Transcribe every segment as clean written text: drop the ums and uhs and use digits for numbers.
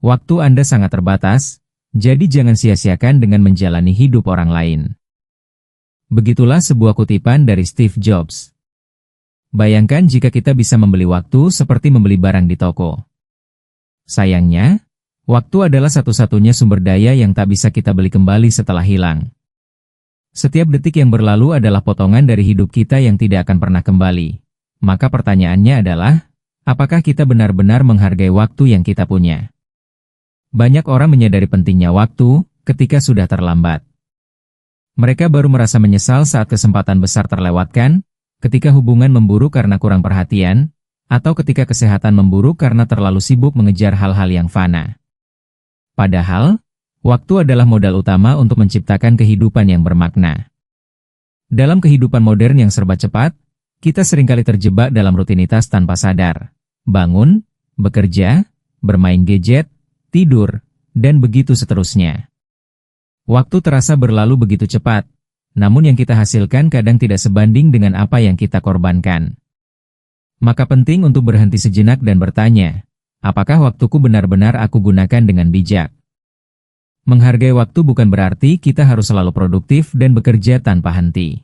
Waktu Anda sangat terbatas, jadi jangan sia-siakan dengan menjalani hidup orang lain. Begitulah sebuah kutipan dari Steve Jobs. Bayangkan jika kita bisa membeli waktu seperti membeli barang di toko. Sayangnya, waktu adalah satu-satunya sumber daya yang tak bisa kita beli kembali setelah hilang. Setiap detik yang berlalu adalah potongan dari hidup kita yang tidak akan pernah kembali. Maka pertanyaannya adalah, apakah kita benar-benar menghargai waktu yang kita punya? Banyak orang menyadari pentingnya waktu ketika sudah terlambat. Mereka baru merasa menyesal saat kesempatan besar terlewatkan, ketika hubungan memburuk karena kurang perhatian, atau ketika kesehatan memburuk karena terlalu sibuk mengejar hal-hal yang fana. Padahal, waktu adalah modal utama untuk menciptakan kehidupan yang bermakna. Dalam kehidupan modern yang serba cepat, kita seringkali terjebak dalam rutinitas tanpa sadar. Bangun, bekerja, bermain gadget, tidur, dan begitu seterusnya. Waktu terasa berlalu begitu cepat, namun yang kita hasilkan kadang tidak sebanding dengan apa yang kita korbankan. Maka penting untuk berhenti sejenak dan bertanya, apakah waktuku benar-benar aku gunakan dengan bijak? Menghargai waktu bukan berarti kita harus selalu produktif dan bekerja tanpa henti.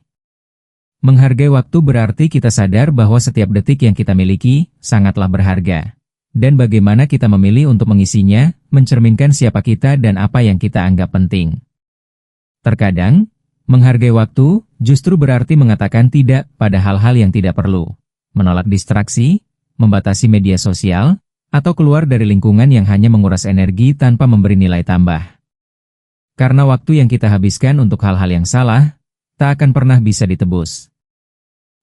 Menghargai waktu berarti kita sadar bahwa setiap detik yang kita miliki sangatlah berharga. Dan bagaimana kita memilih untuk mengisinya, mencerminkan siapa kita dan apa yang kita anggap penting. Terkadang, menghargai waktu justru berarti mengatakan tidak pada hal-hal yang tidak perlu, menolak distraksi, membatasi media sosial, atau keluar dari lingkungan yang hanya menguras energi tanpa memberi nilai tambah. Karena waktu yang kita habiskan untuk hal-hal yang salah, tak akan pernah bisa ditebus.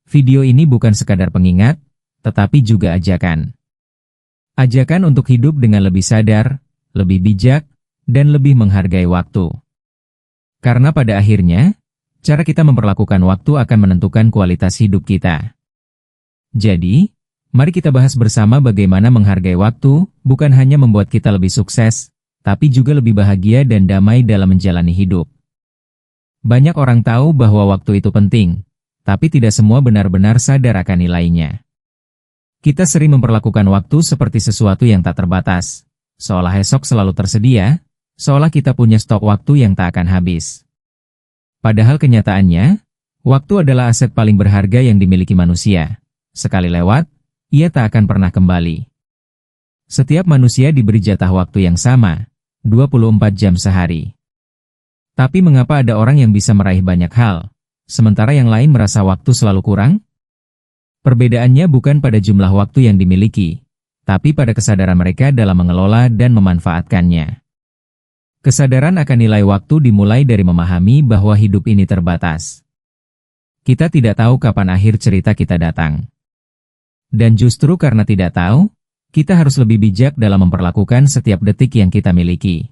Video ini bukan sekadar pengingat, tetapi juga ajakan. Ajakan untuk hidup dengan lebih sadar, lebih bijak, dan lebih menghargai waktu. Karena pada akhirnya, cara kita memperlakukan waktu akan menentukan kualitas hidup kita. Jadi, mari kita bahas bersama bagaimana menghargai waktu bukan hanya membuat kita lebih sukses, tapi juga lebih bahagia dan damai dalam menjalani hidup. Banyak orang tahu bahwa waktu itu penting, tapi tidak semua benar-benar sadar akan nilainya. Kita sering memperlakukan waktu seperti sesuatu yang tak terbatas, seolah esok selalu tersedia, seolah kita punya stok waktu yang tak akan habis. Padahal kenyataannya, waktu adalah aset paling berharga yang dimiliki manusia. Sekali lewat, ia tak akan pernah kembali. Setiap manusia diberi jatah waktu yang sama, 24 jam sehari. Tapi mengapa ada orang yang bisa meraih banyak hal, sementara yang lain merasa waktu selalu kurang? Perbedaannya bukan pada jumlah waktu yang dimiliki, tapi pada kesadaran mereka dalam mengelola dan memanfaatkannya. Kesadaran akan nilai waktu dimulai dari memahami bahwa hidup ini terbatas. Kita tidak tahu kapan akhir cerita kita datang. Dan justru karena tidak tahu, kita harus lebih bijak dalam memperlakukan setiap detik yang kita miliki.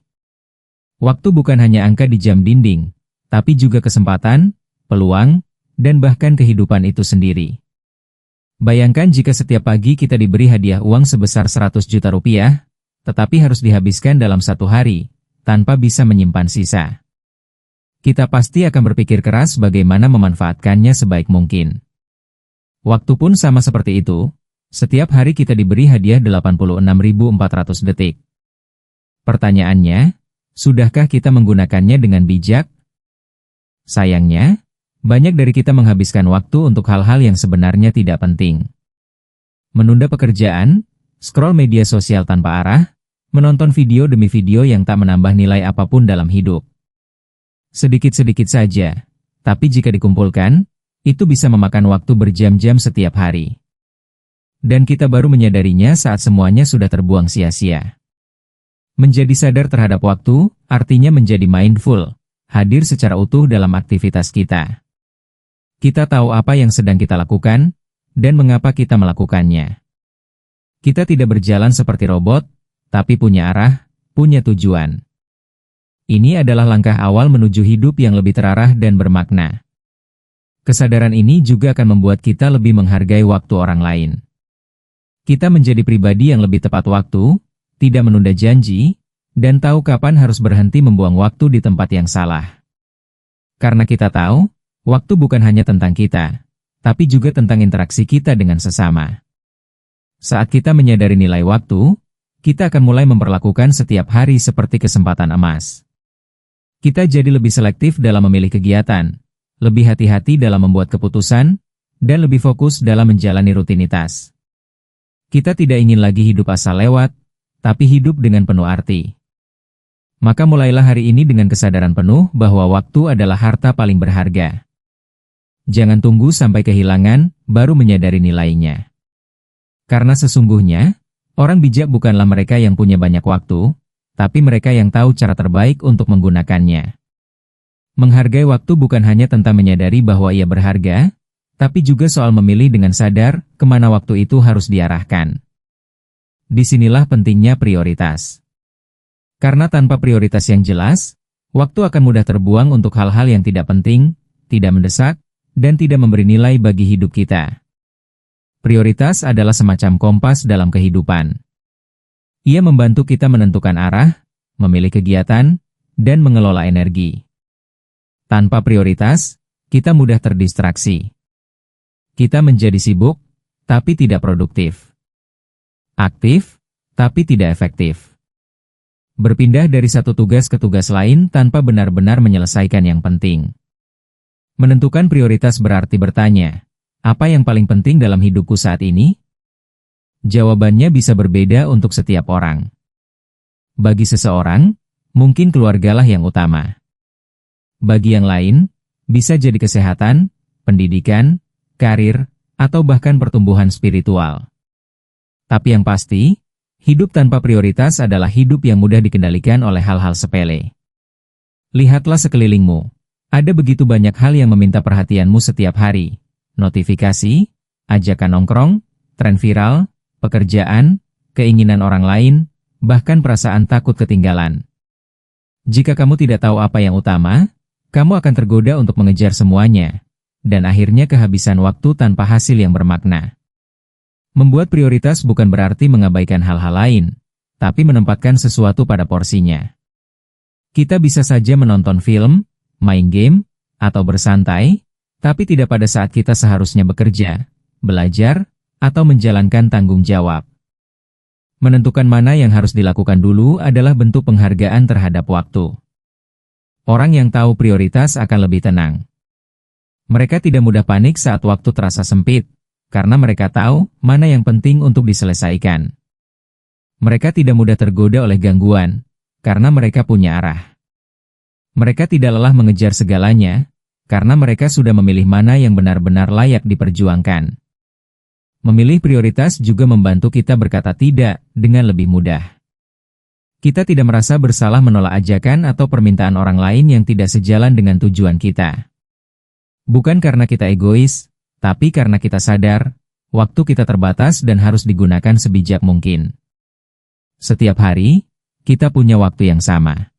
Waktu bukan hanya angka di jam dinding, tapi juga kesempatan, peluang, dan bahkan kehidupan itu sendiri. Bayangkan jika setiap pagi kita diberi hadiah uang sebesar 100 juta rupiah, tetapi harus dihabiskan dalam satu hari, tanpa bisa menyimpan sisa. Kita pasti akan berpikir keras bagaimana memanfaatkannya sebaik mungkin. Waktu pun sama seperti itu, setiap hari kita diberi hadiah 86.400 detik. Pertanyaannya, sudahkah kita menggunakannya dengan bijak? Sayangnya, banyak dari kita menghabiskan waktu untuk hal-hal yang sebenarnya tidak penting. Menunda pekerjaan, scroll media sosial tanpa arah, menonton video demi video yang tak menambah nilai apapun dalam hidup. Sedikit-sedikit saja, tapi jika dikumpulkan, itu bisa memakan waktu berjam-jam setiap hari. Dan kita baru menyadarinya saat semuanya sudah terbuang sia-sia. Menjadi sadar terhadap waktu, artinya menjadi mindful, hadir secara utuh dalam aktivitas kita. Kita tahu apa yang sedang kita lakukan, dan mengapa kita melakukannya. Kita tidak berjalan seperti robot, tapi punya arah, punya tujuan. Ini adalah langkah awal menuju hidup yang lebih terarah dan bermakna. Kesadaran ini juga akan membuat kita lebih menghargai waktu orang lain. Kita menjadi pribadi yang lebih tepat waktu, tidak menunda janji, dan tahu kapan harus berhenti membuang waktu di tempat yang salah. Karena kita tahu, waktu bukan hanya tentang kita, tapi juga tentang interaksi kita dengan sesama. Saat kita menyadari nilai waktu, kita akan mulai memperlakukan setiap hari seperti kesempatan emas. Kita jadi lebih selektif dalam memilih kegiatan, lebih hati-hati dalam membuat keputusan, dan lebih fokus dalam menjalani rutinitas. Kita tidak ingin lagi hidup asal lewat, tapi hidup dengan penuh arti. Maka mulailah hari ini dengan kesadaran penuh bahwa waktu adalah harta paling berharga. Jangan tunggu sampai kehilangan, baru menyadari nilainya. Karena sesungguhnya, orang bijak bukanlah mereka yang punya banyak waktu, tapi mereka yang tahu cara terbaik untuk menggunakannya. Menghargai waktu bukan hanya tentang menyadari bahwa ia berharga, tapi juga soal memilih dengan sadar kemana waktu itu harus diarahkan. Disinilah pentingnya prioritas. Karena tanpa prioritas yang jelas, waktu akan mudah terbuang untuk hal-hal yang tidak penting, tidak mendesak, dan tidak memberi nilai bagi hidup kita. Prioritas adalah semacam kompas dalam kehidupan. Ia membantu kita menentukan arah, memilih kegiatan, dan mengelola energi. Tanpa prioritas, kita mudah terdistraksi. Kita menjadi sibuk, tapi tidak produktif. Aktif, tapi tidak efektif. Berpindah dari satu tugas ke tugas lain tanpa benar-benar menyelesaikan yang penting. Menentukan prioritas berarti bertanya, apa yang paling penting dalam hidupku saat ini? Jawabannya bisa berbeda untuk setiap orang. Bagi seseorang, mungkin keluargalah yang utama. Bagi yang lain, bisa jadi kesehatan, pendidikan, karir, atau bahkan pertumbuhan spiritual. Tapi yang pasti, hidup tanpa prioritas adalah hidup yang mudah dikendalikan oleh hal-hal sepele. Lihatlah sekelilingmu. Ada begitu banyak hal yang meminta perhatianmu setiap hari. Notifikasi, ajakan nongkrong, tren viral, pekerjaan, keinginan orang lain, bahkan perasaan takut ketinggalan. Jika kamu tidak tahu apa yang utama, kamu akan tergoda untuk mengejar semuanya, dan akhirnya kehabisan waktu tanpa hasil yang bermakna. Membuat prioritas bukan berarti mengabaikan hal-hal lain, tapi menempatkan sesuatu pada porsinya. Kita bisa saja menonton film, main game, atau bersantai, tapi tidak pada saat kita seharusnya bekerja, belajar, atau menjalankan tanggung jawab. Menentukan mana yang harus dilakukan dulu adalah bentuk penghargaan terhadap waktu. Orang yang tahu prioritas akan lebih tenang. Mereka tidak mudah panik saat waktu terasa sempit, karena mereka tahu mana yang penting untuk diselesaikan. Mereka tidak mudah tergoda oleh gangguan, karena mereka punya arah. Mereka tidak lelah mengejar segalanya, karena mereka sudah memilih mana yang benar-benar layak diperjuangkan. Memilih prioritas juga membantu kita berkata tidak dengan lebih mudah. Kita tidak merasa bersalah menolak ajakan atau permintaan orang lain yang tidak sejalan dengan tujuan kita. Bukan karena kita egois, tapi karena kita sadar, waktu kita terbatas dan harus digunakan sebijak mungkin. Setiap hari, kita punya waktu yang sama.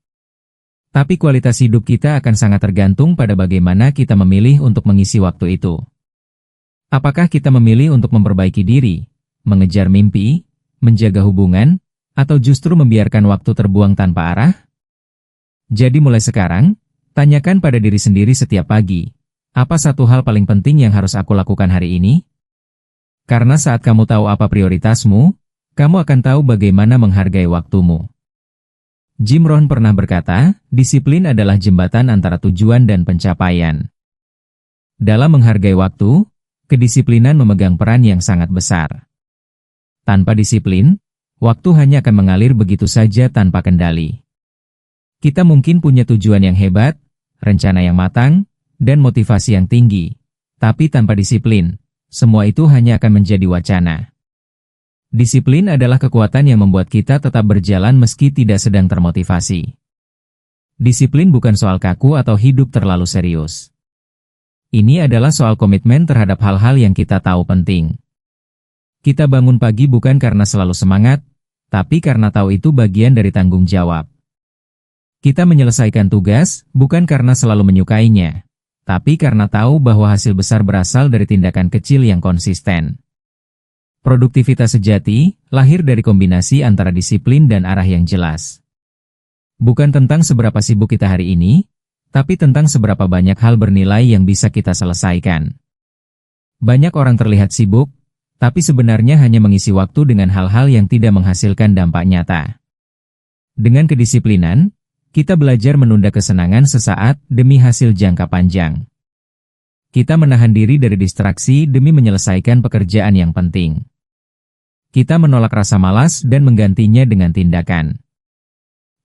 Tapi kualitas hidup kita akan sangat tergantung pada bagaimana kita memilih untuk mengisi waktu itu. Apakah kita memilih untuk memperbaiki diri, mengejar mimpi, menjaga hubungan, atau justru membiarkan waktu terbuang tanpa arah? Jadi mulai sekarang, tanyakan pada diri sendiri setiap pagi, apa satu hal paling penting yang harus aku lakukan hari ini? Karena saat kamu tahu apa prioritasmu, kamu akan tahu bagaimana menghargai waktumu. Jim Rohn pernah berkata, disiplin adalah jembatan antara tujuan dan pencapaian. Dalam menghargai waktu, kedisiplinan memegang peran yang sangat besar. Tanpa disiplin, waktu hanya akan mengalir begitu saja tanpa kendali. Kita mungkin punya tujuan yang hebat, rencana yang matang, dan motivasi yang tinggi, tapi tanpa disiplin, semua itu hanya akan menjadi wacana. Disiplin adalah kekuatan yang membuat kita tetap berjalan meski tidak sedang termotivasi. Disiplin bukan soal kaku atau hidup terlalu serius. Ini adalah soal komitmen terhadap hal-hal yang kita tahu penting. Kita bangun pagi bukan karena selalu semangat, tapi karena tahu itu bagian dari tanggung jawab. Kita menyelesaikan tugas bukan karena selalu menyukainya, tapi karena tahu bahwa hasil besar berasal dari tindakan kecil yang konsisten. Produktivitas sejati lahir dari kombinasi antara disiplin dan arah yang jelas. Bukan tentang seberapa sibuk kita hari ini, tapi tentang seberapa banyak hal bernilai yang bisa kita selesaikan. Banyak orang terlihat sibuk, tapi sebenarnya hanya mengisi waktu dengan hal-hal yang tidak menghasilkan dampak nyata. Dengan kedisiplinan, kita belajar menunda kesenangan sesaat demi hasil jangka panjang. Kita menahan diri dari distraksi demi menyelesaikan pekerjaan yang penting. Kita menolak rasa malas dan menggantinya dengan tindakan.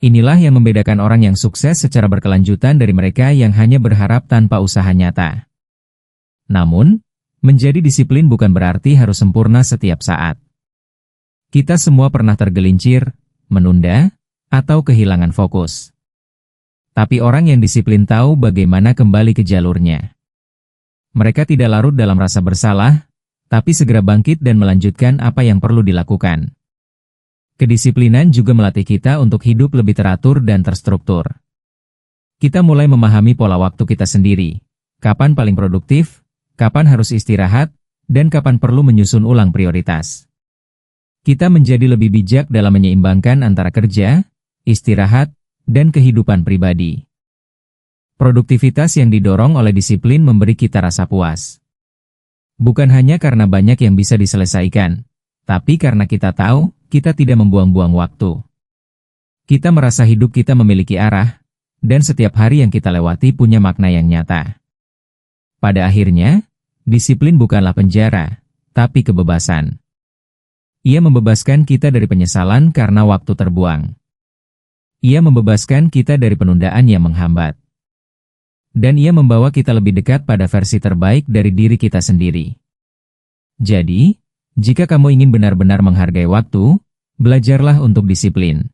Inilah yang membedakan orang yang sukses secara berkelanjutan dari mereka yang hanya berharap tanpa usaha nyata. Namun, menjadi disiplin bukan berarti harus sempurna setiap saat. Kita semua pernah tergelincir, menunda, atau kehilangan fokus. Tapi orang yang disiplin tahu bagaimana kembali ke jalurnya. Mereka tidak larut dalam rasa bersalah, tapi segera bangkit dan melanjutkan apa yang perlu dilakukan. Kedisiplinan juga melatih kita untuk hidup lebih teratur dan terstruktur. Kita mulai memahami pola waktu kita sendiri, kapan paling produktif, kapan harus istirahat, dan kapan perlu menyusun ulang prioritas. Kita menjadi lebih bijak dalam menyeimbangkan antara kerja, istirahat, dan kehidupan pribadi. Produktivitas yang didorong oleh disiplin memberi kita rasa puas. Bukan hanya karena banyak yang bisa diselesaikan, tapi karena kita tahu kita tidak membuang-buang waktu. Kita merasa hidup kita memiliki arah, dan setiap hari yang kita lewati punya makna yang nyata. Pada akhirnya, disiplin bukanlah penjara, tapi kebebasan. Ia membebaskan kita dari penyesalan karena waktu terbuang. Ia membebaskan kita dari penundaan yang menghambat. Dan ia membawa kita lebih dekat pada versi terbaik dari diri kita sendiri. Jadi, jika kamu ingin benar-benar menghargai waktu, belajarlah untuk disiplin.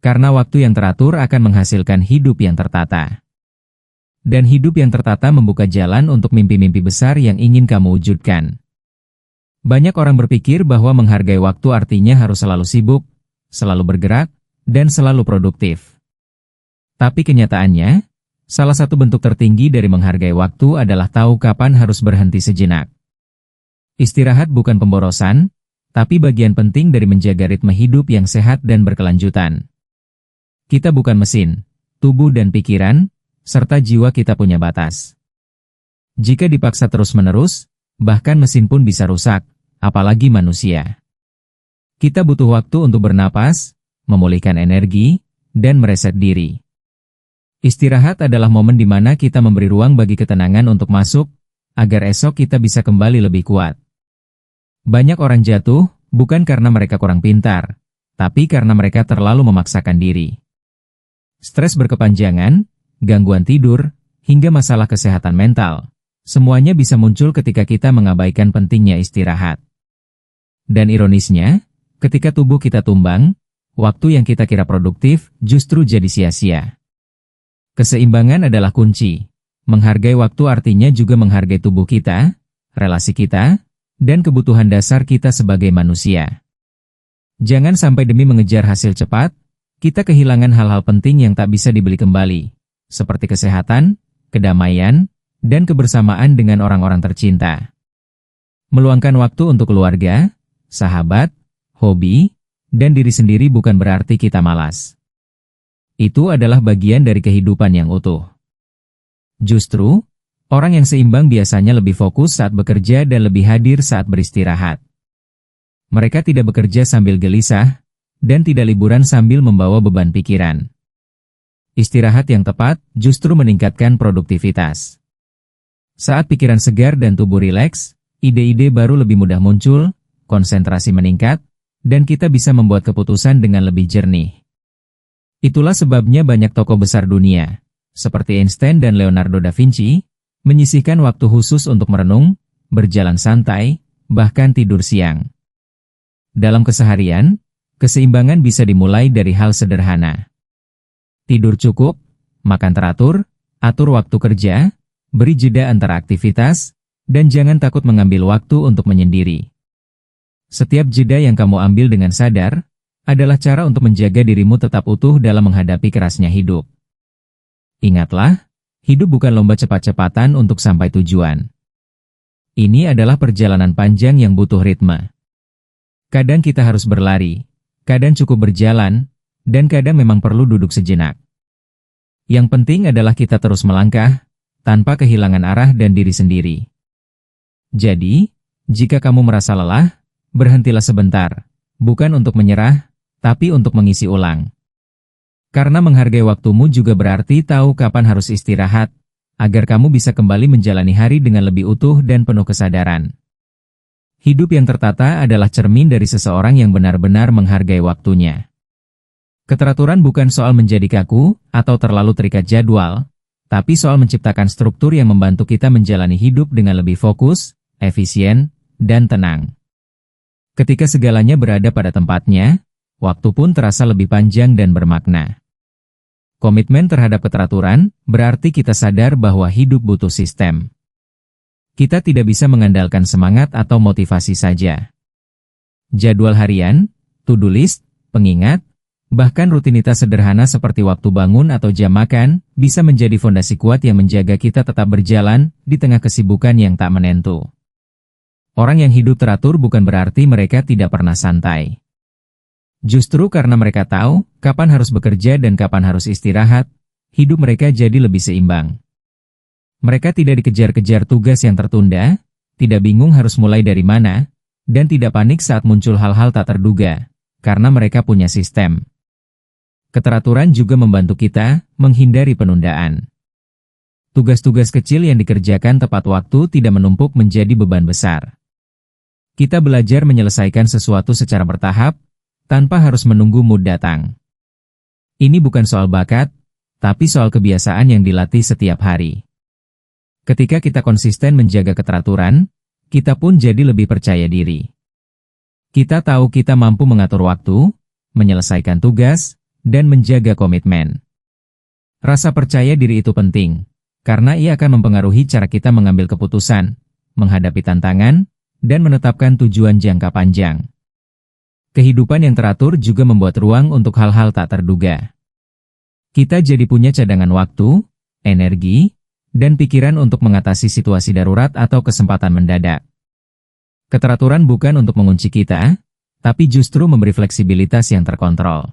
Karena waktu yang teratur akan menghasilkan hidup yang tertata. Dan hidup yang tertata membuka jalan untuk mimpi-mimpi besar yang ingin kamu wujudkan. Banyak orang berpikir bahwa menghargai waktu artinya harus selalu sibuk, selalu bergerak, dan selalu produktif. Tapi kenyataannya, salah satu bentuk tertinggi dari menghargai waktu adalah tahu kapan harus berhenti sejenak. Istirahat bukan pemborosan, tapi bagian penting dari menjaga ritme hidup yang sehat dan berkelanjutan. Kita bukan mesin, tubuh dan pikiran, serta jiwa kita punya batas. Jika dipaksa terus-menerus, bahkan mesin pun bisa rusak, apalagi manusia. Kita butuh waktu untuk bernapas, memulihkan energi, dan mereset diri. Istirahat adalah momen di mana kita memberi ruang bagi ketenangan untuk masuk, agar esok kita bisa kembali lebih kuat. Banyak orang jatuh, bukan karena mereka kurang pintar, tapi karena mereka terlalu memaksakan diri. Stres berkepanjangan, gangguan tidur, hingga masalah kesehatan mental, semuanya bisa muncul ketika kita mengabaikan pentingnya istirahat. Dan ironisnya, ketika tubuh kita tumbang, waktu yang kita kira produktif justru jadi sia-sia. Keseimbangan adalah kunci. Menghargai waktu artinya juga menghargai tubuh kita, relasi kita, dan kebutuhan dasar kita sebagai manusia. Jangan sampai demi mengejar hasil cepat, kita kehilangan hal-hal penting yang tak bisa dibeli kembali, seperti kesehatan, kedamaian, dan kebersamaan dengan orang-orang tercinta. Meluangkan waktu untuk keluarga, sahabat, hobi, dan diri sendiri bukan berarti kita malas. Itu adalah bagian dari kehidupan yang utuh. Justru, orang yang seimbang biasanya lebih fokus saat bekerja dan lebih hadir saat beristirahat. Mereka tidak bekerja sambil gelisah, dan tidak liburan sambil membawa beban pikiran. Istirahat yang tepat justru meningkatkan produktivitas. Saat pikiran segar dan tubuh rileks, ide-ide baru lebih mudah muncul, konsentrasi meningkat, dan kita bisa membuat keputusan dengan lebih jernih. Itulah sebabnya banyak tokoh besar dunia, seperti Einstein dan Leonardo da Vinci, menyisihkan waktu khusus untuk merenung, berjalan santai, bahkan tidur siang. Dalam keseharian, keseimbangan bisa dimulai dari hal sederhana. Tidur cukup, makan teratur, atur waktu kerja, beri jeda antara aktivitas, dan jangan takut mengambil waktu untuk menyendiri. Setiap jeda yang kamu ambil dengan sadar, adalah cara untuk menjaga dirimu tetap utuh dalam menghadapi kerasnya hidup. Ingatlah, hidup bukan lomba cepat-cepatan untuk sampai tujuan. Ini adalah perjalanan panjang yang butuh ritme. Kadang kita harus berlari, kadang cukup berjalan, dan kadang memang perlu duduk sejenak. Yang penting adalah kita terus melangkah, tanpa kehilangan arah dan diri sendiri. Jadi, Jika kamu merasa lelah, berhentilah sebentar, bukan untuk menyerah, tapi untuk mengisi ulang. Karena menghargai waktumu juga berarti tahu kapan harus istirahat, agar kamu bisa kembali menjalani hari dengan lebih utuh dan penuh kesadaran. Hidup yang tertata adalah cermin dari seseorang yang benar-benar menghargai waktunya. Keteraturan bukan soal menjadi kaku atau terlalu terikat jadwal, tapi soal menciptakan struktur yang membantu kita menjalani hidup dengan lebih fokus, efisien, dan tenang. Ketika segalanya berada pada tempatnya, waktu pun terasa lebih panjang dan bermakna. Komitmen terhadap keteraturan berarti kita sadar bahwa hidup butuh sistem. Kita tidak bisa mengandalkan semangat atau motivasi saja. Jadwal harian, to-do list, pengingat, bahkan rutinitas sederhana seperti waktu bangun atau jam makan, bisa menjadi fondasi kuat yang menjaga kita tetap berjalan di tengah kesibukan yang tak menentu. Orang yang hidup teratur bukan berarti mereka tidak pernah santai. Justru karena mereka tahu kapan harus bekerja dan kapan harus istirahat, hidup mereka jadi lebih seimbang. Mereka tidak dikejar-kejar tugas yang tertunda, tidak bingung harus mulai dari mana, dan tidak panik saat muncul hal-hal tak terduga, karena mereka punya sistem. Keteraturan juga membantu kita menghindari penundaan. Tugas-tugas kecil yang dikerjakan tepat waktu tidak menumpuk menjadi beban besar. Kita belajar menyelesaikan sesuatu secara bertahap, tanpa harus menunggu mood datang. Ini bukan soal bakat, tapi soal kebiasaan yang dilatih setiap hari. Ketika kita konsisten menjaga keteraturan, kita pun jadi lebih percaya diri. Kita tahu kita mampu mengatur waktu, menyelesaikan tugas, dan menjaga komitmen. Rasa percaya diri itu penting, karena ia akan mempengaruhi cara kita mengambil keputusan, menghadapi tantangan, dan menetapkan tujuan jangka panjang. Kehidupan yang teratur juga membuat ruang untuk hal-hal tak terduga. Kita jadi punya cadangan waktu, energi, dan pikiran untuk mengatasi situasi darurat atau kesempatan mendadak. Keteraturan bukan untuk mengunci kita, tapi justru memberi fleksibilitas yang terkontrol.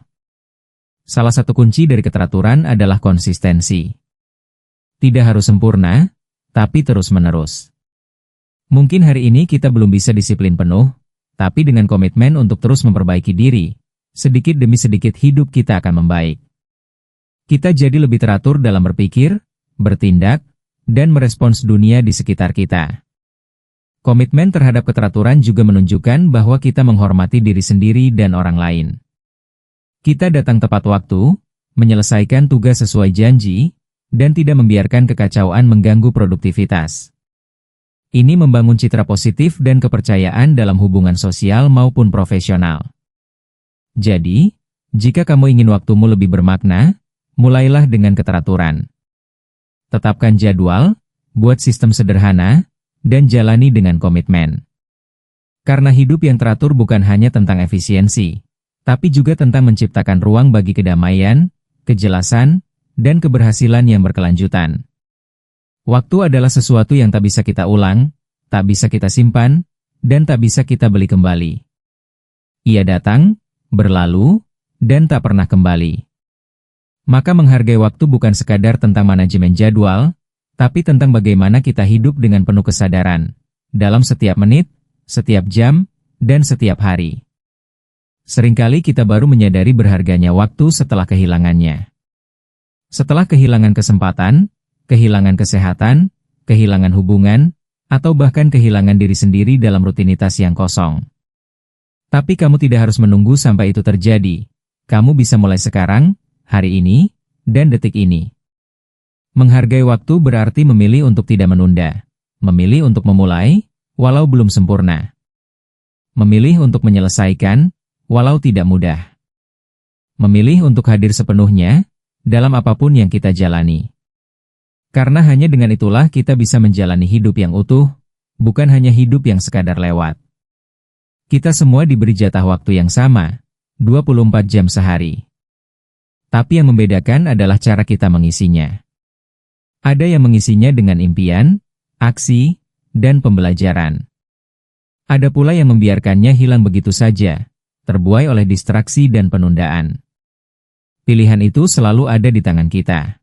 Salah satu kunci dari keteraturan adalah konsistensi. Tidak harus sempurna, tapi terus-menerus. Mungkin hari ini kita belum bisa disiplin penuh, tapi dengan komitmen untuk terus memperbaiki diri, sedikit demi sedikit hidup kita akan membaik. Kita jadi lebih teratur dalam berpikir, bertindak, dan merespons dunia di sekitar kita. Komitmen terhadap keteraturan juga menunjukkan bahwa kita menghormati diri sendiri dan orang lain. Kita datang tepat waktu, menyelesaikan tugas sesuai janji, dan tidak membiarkan kekacauan mengganggu produktivitas. Ini membangun citra positif dan kepercayaan dalam hubungan sosial maupun profesional. Jadi, jika kamu ingin waktumu lebih bermakna, mulailah dengan keteraturan. Tetapkan jadwal, buat sistem sederhana, dan jalani dengan komitmen. Karena hidup yang teratur bukan hanya tentang efisiensi, tapi juga tentang menciptakan ruang bagi kedamaian, kejelasan, dan keberhasilan yang berkelanjutan. Waktu adalah sesuatu yang tak bisa kita ulang, tak bisa kita simpan, dan tak bisa kita beli kembali. Ia datang, berlalu, dan tak pernah kembali. Maka menghargai waktu bukan sekadar tentang manajemen jadwal, tapi tentang bagaimana kita hidup dengan penuh kesadaran, dalam setiap menit, setiap jam, dan setiap hari. Seringkali kita baru menyadari berharganya waktu setelah kehilangannya. Setelah kehilangan kesempatan, kehilangan kesehatan, kehilangan hubungan, atau bahkan kehilangan diri sendiri dalam rutinitas yang kosong. Tapi kamu tidak harus menunggu sampai itu terjadi. Kamu bisa mulai sekarang, hari ini, dan detik ini. Menghargai waktu berarti memilih untuk tidak menunda. Memilih untuk memulai, walau belum sempurna. Memilih untuk menyelesaikan, walau tidak mudah. Memilih untuk hadir sepenuhnya, dalam apapun yang kita jalani. Karena hanya dengan itulah kita bisa menjalani hidup yang utuh, bukan hanya hidup yang sekadar lewat. Kita semua diberi jatah waktu yang sama, 24 jam sehari. Tapi yang membedakan adalah cara kita mengisinya. Ada yang mengisinya dengan impian, aksi, dan pembelajaran. Ada pula yang membiarkannya hilang begitu saja, terbuai oleh distraksi dan penundaan. Pilihan itu selalu ada di tangan kita.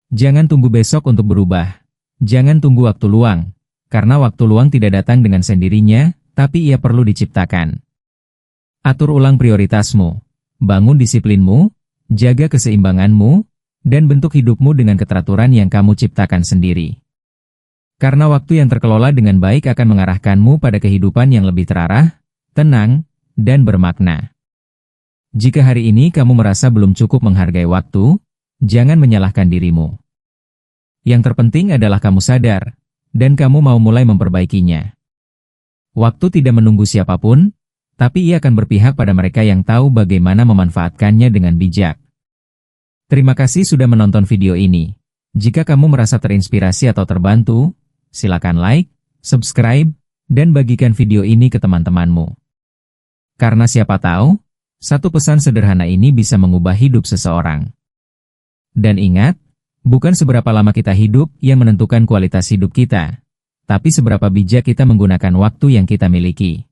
Jangan tunggu besok untuk berubah. Jangan tunggu waktu luang. Karena waktu luang tidak datang dengan sendirinya, tapi ia perlu diciptakan. Atur ulang prioritasmu, bangun disiplinmu, jaga keseimbanganmu, dan bentuk hidupmu dengan keteraturan yang kamu ciptakan sendiri. Karena waktu yang terkelola dengan baik akan mengarahkanmu pada kehidupan yang lebih terarah, tenang, dan bermakna. Jika hari ini kamu merasa belum cukup menghargai waktu, jangan menyalahkan dirimu. Yang terpenting adalah kamu sadar, dan kamu mau mulai memperbaikinya. Waktu tidak menunggu siapapun, tapi ia akan berpihak pada mereka yang tahu bagaimana memanfaatkannya dengan bijak. Terima kasih sudah menonton video ini. Jika kamu merasa terinspirasi atau terbantu, silakan like, subscribe, dan bagikan video ini ke teman-temanmu. Karena siapa tahu, satu pesan sederhana ini bisa mengubah hidup seseorang. Dan ingat, bukan seberapa lama kita hidup yang menentukan kualitas hidup kita, tapi seberapa bijak kita menggunakan waktu yang kita miliki.